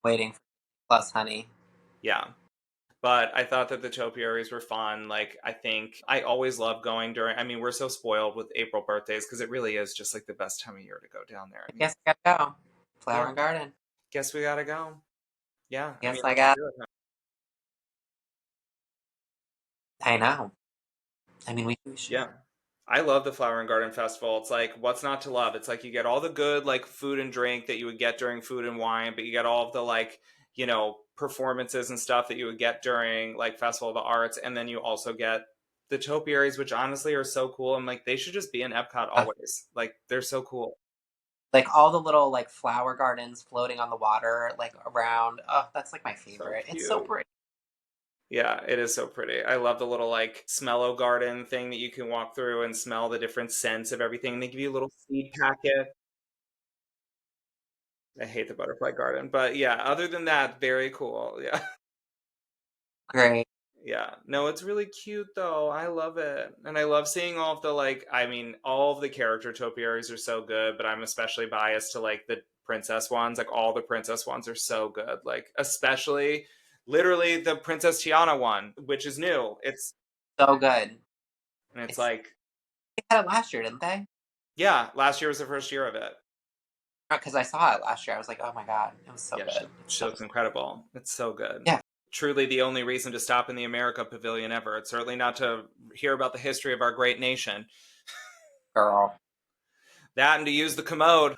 Waiting for Plus Honey. Yeah. But I thought that the topiaries were fun. Like, I think I always love going during, I mean, we're so spoiled with April birthdays because it really is just like the best time of year to go down there. I I mean, guess I gotta go. Flower yeah, and Garden. guess we gotta go. Yeah, I Guess mean, I let's got. do it. Huh? I know. I mean, we should. Yeah. I love the Flower and Garden Festival. It's like, what's not to love? It's like you get all the good, like, food and drink that you would get during Food and Wine, but you get all of the, like, performances and stuff that you would get during, like, Festival of the Arts. And then you also get the topiaries, which honestly are so cool. And, like, they should just be in Epcot Uh, always. Like, they're so cool. like all the little like flower gardens floating on the water, like around. Oh, that's like my So favorite. It's so cute. pretty. Yeah, it is so pretty. I love the little like smello garden thing that you can walk through and smell the different scents of everything. They give you a little seed packet. I hate the butterfly garden, but yeah, other than that, very cool. Yeah. Great. Yeah. No, it's really cute though. I love it. And I love seeing all of the like, I mean, all of the character topiaries are so good, but I'm especially biased to like the princess ones. Like, all the princess ones are so good. Like, especially literally the Princess Tiana one, which is new. So good. It's It's like, they had it last year, didn't they? yeah, last year was the first year of it. because I saw it last year. I was like, oh my God, it was so Yeah, good. she looks incredible. It's so good. Yeah. Truly the only reason to stop in the America Pavilion ever. It's certainly not to hear about the history of our great nation. Girl. That and to use the commode.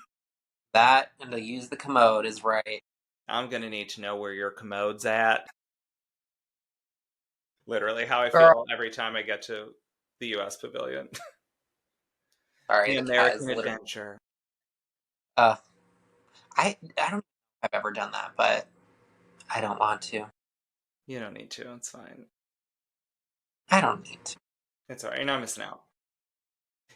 That and to use the commode is right. I'm going to need to know where your commode's at. Literally how I Girl. feel every time I get to the US Pavilion. Sorry, The the cat American is literally. adventure. Uh, I don't know if I've ever done that, but I don't want to. You don't need to. It's fine. I don't need to. It's all right. You're not missing out.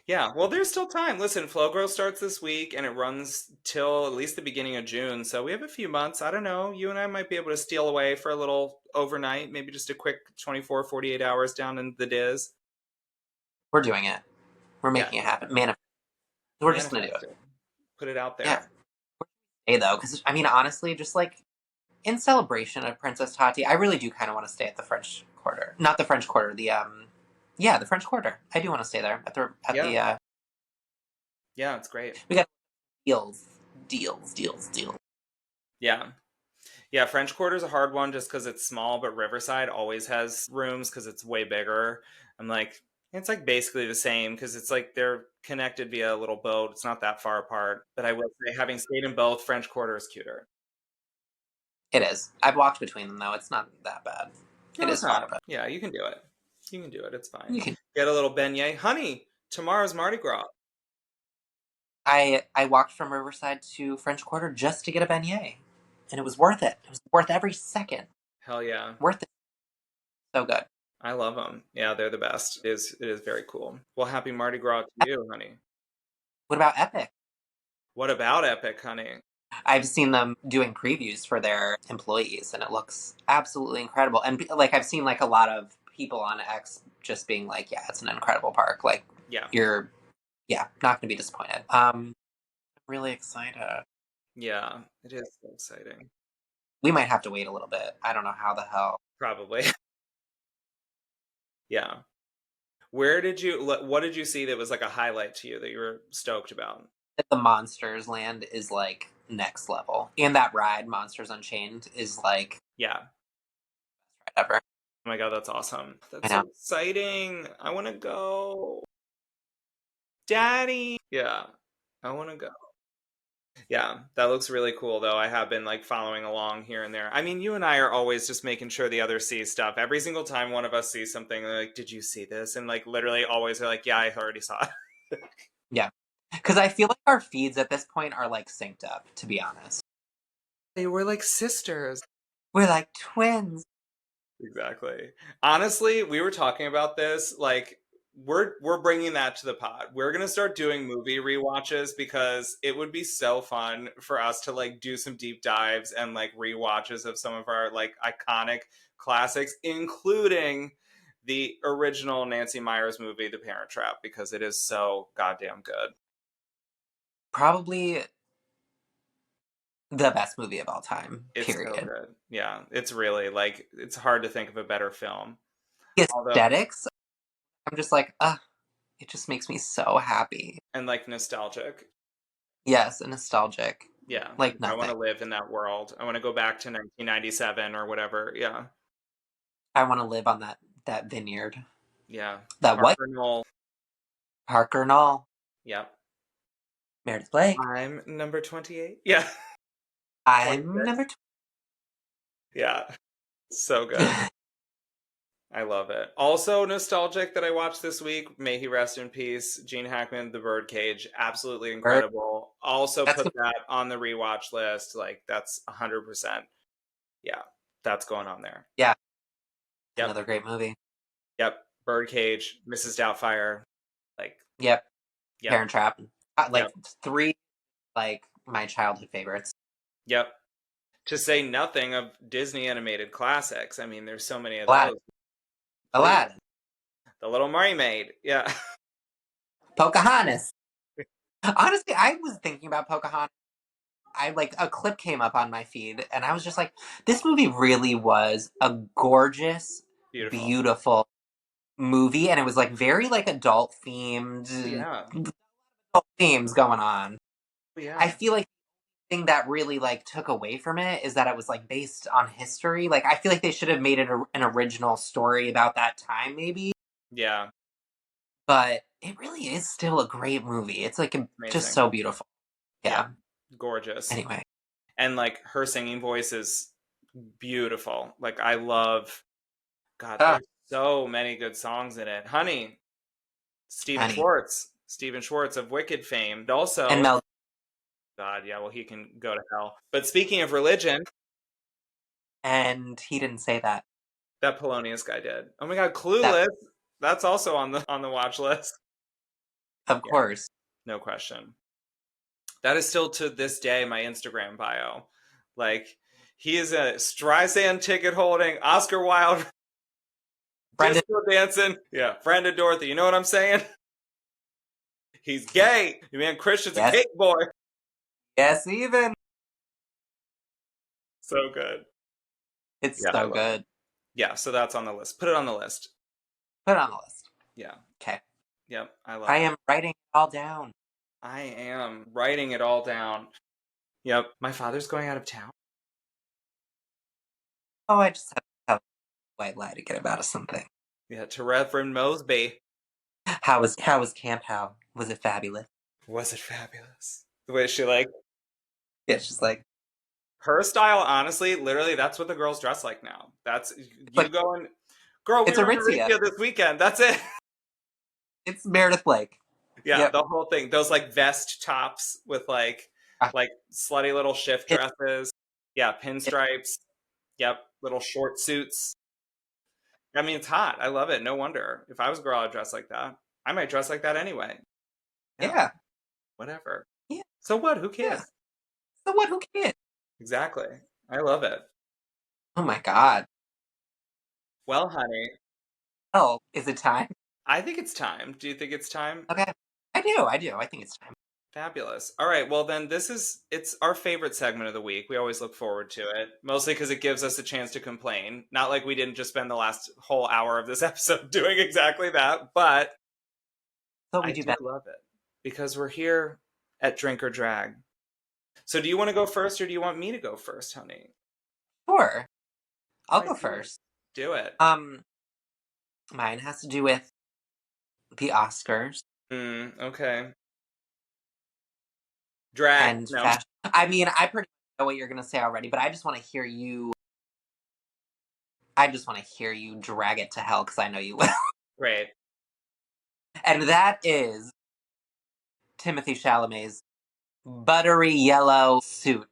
Yeah, well, there's still time. Listen, Flow Girl starts this week and it runs till at least the beginning of June. So we have a few months. I don't know. You and I might be able to steal away for a little overnight, maybe just a quick 24, 48 hours down in the Diz. We're doing it. We're Yeah, making it happen. We're just gonna do manifest it. it. Put it out Yeah. there. Stay though, because I mean, honestly, just like in celebration of Princess Tati, I really do kind of want to stay at the French Quarter. Not the French Quarter. The French Quarter. I do want to stay there Yeah, the. yeah, it's great. We got deals. Yeah. Yeah, French Quarter's a hard one just because it's small, but Riverside always has rooms because it's way bigger. I'm like, it's like basically the same because it's like they're connected via a little boat. It's not that far apart. But I will say, having stayed in both, French Quarter is cuter. It is. I've walked between them though. It's not that bad. It No, it's is far, not. but Yeah, you can do it. You can do it. It's fine. you can. Get a little beignet. Honey, tomorrow's Mardi Gras. I walked from Riverside to French Quarter just to get a beignet, and it was worth it. It was worth every second. Hell yeah. Worth it. So good. I love them. Yeah, they're the best. It is very cool. Well, happy Mardi Gras to you, honey. What about Epic? What about Epic, honey? I've seen them doing previews for their employees, and it looks absolutely incredible. And like I've seen like a lot of people on X just being like, "Yeah, it's an incredible park. Like, Yeah. you're, not going to be disappointed." Really excited. Yeah, it is so exciting. We might have to wait a little bit. I don't know how the hell. Probably. Yeah. What did you see that was like a highlight to you that you were stoked about? The Monsters Land is like next level, and that ride, Monsters Unchained, is like Yeah. ever. Oh my God, that's awesome. That's I know. so exciting. I want to go. Daddy. Yeah, I want to go. Yeah, that looks really cool though. I have been like following along here and there. I mean, you and I are always just making sure the other sees stuff. Every single time one of us sees something, they're like, "Did you see this?" And like literally always are like, "Yeah, I already saw it." Yeah, because I feel like our feeds at this point are like synced up. To be honest, They were like sisters. we're like twins. Exactly. Honestly, we were talking about this like we're bringing that to the pod. We're going to start doing movie rewatches because it would be so fun for us to like do some deep dives and like rewatches of some of our like iconic classics including the original Nancy Meyers movie The Parent Trap because it is so goddamn good. Probably the best movie of all time. It's so Period. good. Yeah, it's really like it's hard to think of a better film. The Although aesthetics, I'm just like, it just makes me so happy. and like nostalgic. Yes, and nostalgic. Yeah, Like I want to nothing. live in that world. I want to go back to 1997 or whatever. Yeah, I want to live on that vineyard. yeah. That white Parker Knoll. Parker Knoll. Yep. Meredith Blake. I'm number 28. Yeah. I'm 26. number Yeah. So good. I love it. Also nostalgic that I watched this week. May he rest in peace. Gene Hackman, The Birdcage. Absolutely incredible. Also That's put that on the rewatch list. Like that's 100%. Yeah. That's going on there. Yeah. Yep. Another great movie. Yep. Birdcage, Mrs. Doubtfire. Like, Yep. yep. Parent Trap. Like Yep. 3 like my childhood favorites. Yep. To say nothing of Disney animated classics. I mean, there's so many of Aladdin. those. Aladdin. The Little Mermaid. Yeah. Pocahontas. Honestly, I was thinking about Pocahontas. I like a clip came up on my feed and I was just like, this movie really was a gorgeous, beautiful movie, and it was like very like adult themed. Yeah. Adult themes going on. Yeah. I feel like thing that really like took away from it is that it was like based on history. Like I feel like they should have made it an original story about that time, maybe. Yeah, But it really is still a great movie. It's like just amazing. so beautiful. Yeah, Yeah. gorgeous. Anyway. And like her singing voice is beautiful. Like I love, God, Oh, there's so many good songs in it. Honey, honey. Stephen Schwartz of Wicked fame. And Also, Mel. God, yeah, well, he can go to hell. But speaking of religion, And he didn't say that. that Polonius guy did. Oh my God, That, Clueless. That's also on the watch list. of Yeah, course. no question. That is still to this day my Instagram bio. Like, he is a Streisand ticket holding, Oscar Wilde Brendan. disco dancing. Yeah, friend of Dorothy. You know what I'm saying? He's gay. You man, Christian's a Yes. gay boy. Yes, even. So good. It's Yeah, I so love it. good. Yeah, so that's on the list. Put it on the list. Put it on the list. Yeah. Okay. Yep, I love I it. am writing it all down. I am writing it all down. Yep. My father's going out of town. Oh, I just had to tell a white lie to get him out of something. Yeah, to Reverend Mosby. How was Camp How? Was it fabulous? Was it fabulous? The way she like Yeah, it's just like her style, honestly, literally, that's what the girls dress like now. That's you like going, girl, we it's were in Aritzia. Aritzia this weekend. That's it. It's Meredith Blake. Yeah, Yep. the whole thing. Those like vest tops with Ah, like slutty little shift it, dresses. Yeah, it, pinstripes. Yep, little short suits. I mean, it's hot. I love it. No wonder. If I was a girl, I'd dress like that. I might dress like that anyway. Yeah, yeah. whatever. Yeah. So what? Who Yeah. cares? So what? Who cares? Exactly. I love it. Oh my god. Well, honey, Oh, is it time? I think it's time. Do you think it's time? Okay. I do. I think it's time. Fabulous. All right. Well, then it's our favorite segment of the week. We always look forward to it, mostly because it gives us a chance to complain. Not like we didn't just spend the last whole hour of this episode doing exactly that, but So we I do do better. love it because we're here at Drink or Drag. So, do you want to go first or do you want me to go first, honey? Sure. All I'll right, go first. do it. Mine has to do with the Oscars Okay. Drag. and No. fashion. I mean, I pretty much know what you're gonna say already, but I just want to hear you. I just want to hear you drag it to hell because I know you will. Great. And that is Timothy Chalamet's buttery yellow suit.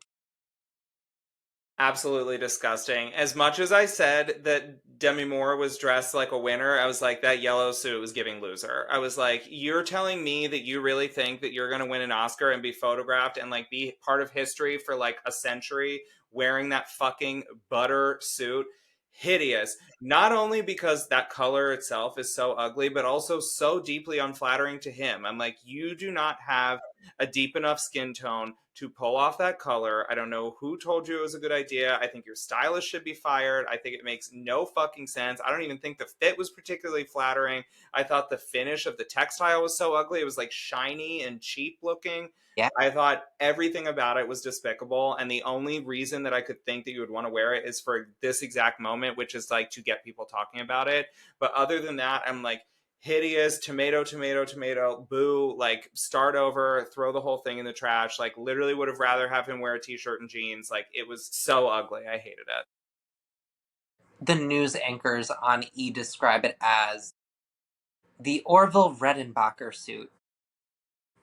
Absolutely disgusting. As much as I said that Demi Moore was dressed like a winner, I was like, that yellow suit was giving loser. I was like, you're telling me that you really think that you're going to win an Oscar and be photographed and like be part of history for like a century wearing that fucking butter suit? Hideous. Not only because that color itself is so ugly, but also so deeply unflattering to him. I'm like, you do not have a deep enough skin tone to pull off that color. I don't know who told you it was a good idea. I think your stylist should be fired. I think it makes no fucking sense. I don't even think the fit was particularly flattering. I thought the finish of the textile was so ugly. It was like shiny and cheap looking. Yeah. I thought everything about it was despicable. And the only reason that I could think that you would want to wear it is for this exact moment, which is like to get people talking about it. But other than that, I'm like, hideous, tomato, tomato, tomato, boo, like start over, throw the whole thing in the trash. Like literally would have rather have him wear a t-shirt and jeans. Like it was so ugly. I hated it. The news anchors on E describe it as the Orville Redenbacher suit.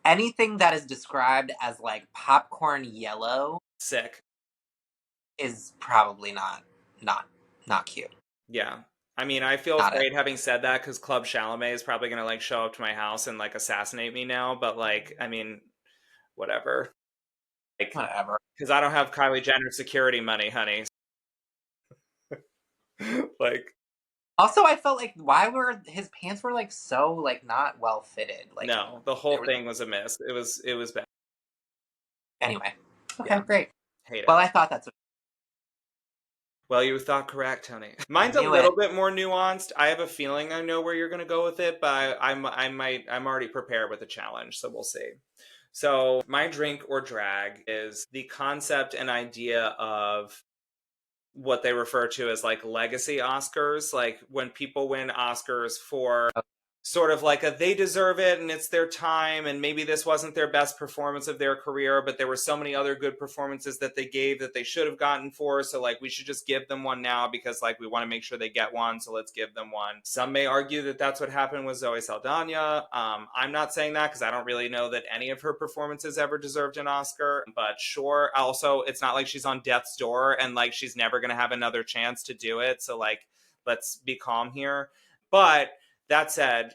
Anything that is described as like popcorn yellow Sick. is probably not cute. Yeah. I mean, I feel Not it. afraid having said that because Club Chalamet is probably going to like show up to my house and like assassinate me now. But like, I mean, whatever. Like, Whatever. because I don't have Kylie Jenner security money, honey. Like, Also, I felt like why were his pants were like so like not well fitted. Like no, the whole thing was a miss. It was bad. Anyway. Okay, Yeah. great. Hate it. Well, I thought that's what. Well, you thought correct, Tony. Mine's a little bit more nuanced. I have a feeling I know where you're going to go with it, but I'm already prepared with a challenge, so we'll see. So, my drink or drag is the concept and idea of what they refer to as like legacy Oscars, like when people win Oscars for sort of like a they deserve it and it's their time, and maybe this wasn't their best performance of their career, but there were so many other good performances that they gave that they should have gotten for, so like we should just give them one now because like we want to make sure they get one, so let's give them one. Some may argue that that's what happened with Zoe Saldana. I'm not saying that because I don't really know that any of her performances ever deserved an Oscar, but sure. Also, it's not like she's on death's door and like she's never going to have another chance to do it, so like let's be calm here. But that said,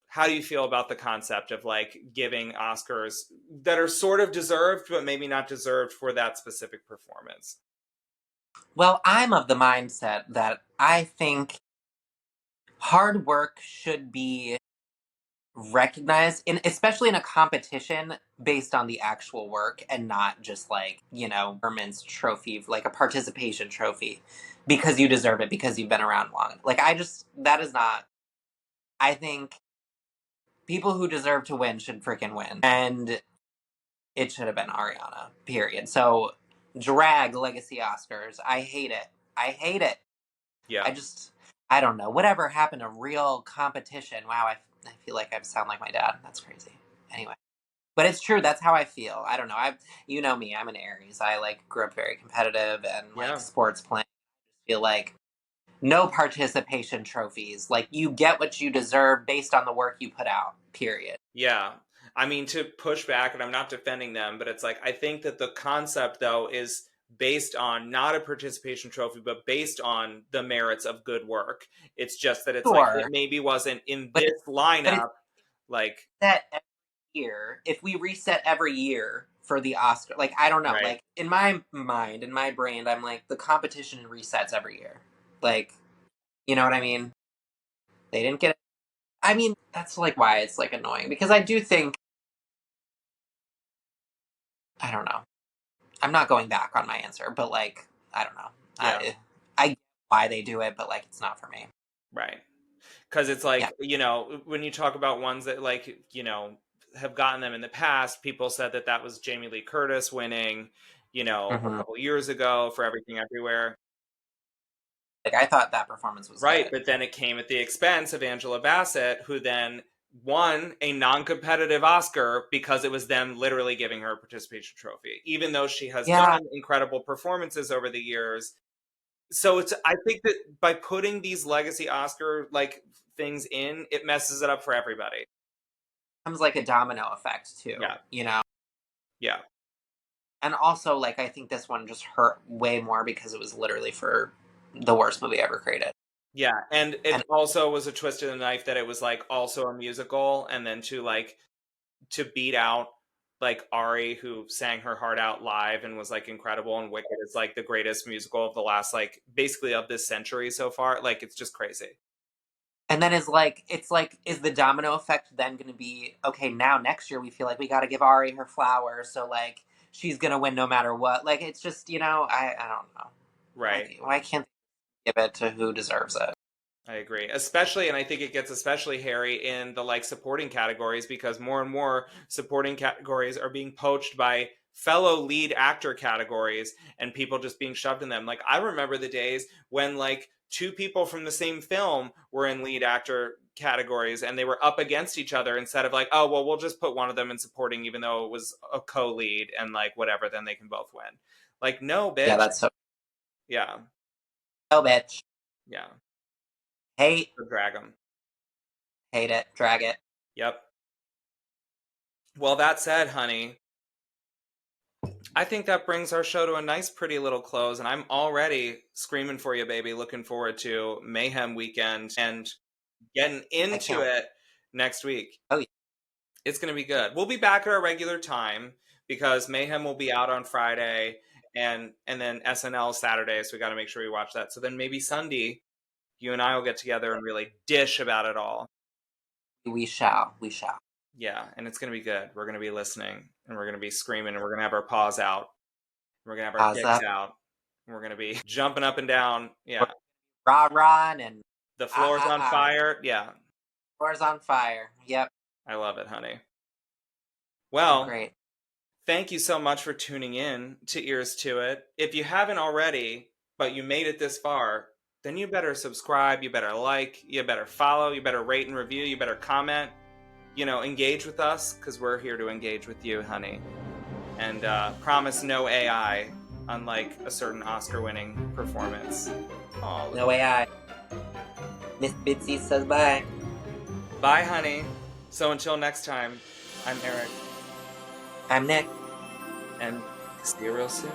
how do you feel about the concept of like giving Oscars that are sort of deserved, but maybe not deserved for that specific performance? Well, I'm of the mindset that I think hard work should be recognized, especially in a competition based on the actual work and not just like, government's trophy, like a participation trophy because you deserve it because you've been around long. Like, that is not, I think people who deserve to win should freaking win. And it should have been Ariana, period. So, drag legacy Oscars. I hate it. I hate it. Yeah. I don't know. Whatever happened to real competition? Wow, I feel like I sound like my dad. That's crazy. Anyway. But it's true. That's how I feel. I don't know. You know me. I'm an Aries. I like grew up very competitive and like sports playing. I feel like no participation trophies. Like you get what you deserve based on the work you put out. Period. Yeah. I mean, to push back, and I'm not defending them, but it's like, I think that the concept, though, is based on not a participation trophy, but based on the merits of good work. It's just that it's like, Sure, it maybe wasn't in but this lineup. it's Like, set every year. If we reset every year for the Oscar, like I don't know. right. Like in my mind, in my brain, I'm like the competition resets every year. Like, you know what I mean? They didn't get it. I mean, that's like why it's like annoying because I do think I don't know. I'm not going back on my answer, but like I don't know. Yeah. I get why they do it, but like it's not for me. Right. Because it's Yeah. like, when you talk about ones that like, have gotten them in the past, people said that that was Jamie Lee Curtis winning, a Hmm. couple years ago for Everything Everywhere. Like I thought that performance was Right. good. But then it came at the expense of Angela Bassett, who then won a non-competitive Oscar because it was them literally giving her a participation trophy, even though she has Yeah, done incredible performances over the years. So I think that by putting these legacy Oscar like things in, it messes it up for everybody. comes like a domino effect too. Yeah. Yeah. And also like I think this one just hurt way more because it was literally for the worst movie ever created. Yeah, and And it also was a twist of the knife that it was like also a musical, and then to beat out like Ari, who sang her heart out live and was like incredible, and Wicked is like the greatest musical of the last like basically of this century so far. Like it's just crazy. and then it's like is the domino effect then going to be okay? Now next year we feel like we got to give Ari her flowers, so like she's going to win no matter what. Like it's just I don't know. Right. Why can't they give it to who deserves it? I agree. Especially, and I think it gets especially hairy in the like supporting categories because more and more supporting categories are being poached by fellow lead actor categories and people just being shoved in them. Like I remember the days when like two people from the same film were in lead actor categories and they were up against each other instead of like, oh, well, we'll just put one of them in supporting even though it was a co-lead and like whatever, then they can both win. Like, no, Yeah, bitch. that's Yeah. so bitch. Yeah. Hate, So drag them. hate it, drag it. Yep. Well, that said, honey, I think that brings our show to a nice, pretty little close, and I'm already screaming for you, baby. Looking forward to Mayhem weekend and getting I into can't. it next week. Oh yeah. It's going to be good. We'll be back at our regular time because Mayhem will be out on Friday and then SNL Saturday, so we got to make sure we watch that. So then maybe Sunday, you and I will get together and really dish about it all. We shall. We shall. Yeah, and it's going to be good. We're going to be listening and we're going to be screaming and we're going to have our paws out. We're going to have our Pause dicks up. out. We're going to be jumping up and down. Yeah. Rah rah and The floor's on ah. fire. Yeah. Floor's on fire. Yep. I love it, honey. Well, Great. Thank you so much for tuning in to Ears to It. If you haven't already, but you made it this far, then you better subscribe, you better like, you better follow, you better rate and review, you better comment, engage with us, because we're here to engage with you, honey. And promise no AI, unlike a certain Oscar-winning performance. Oh, No AI. Miss Bitsy says bye. bye, honey. So until next time, I'm Eric. I'm Nick. And see you real soon.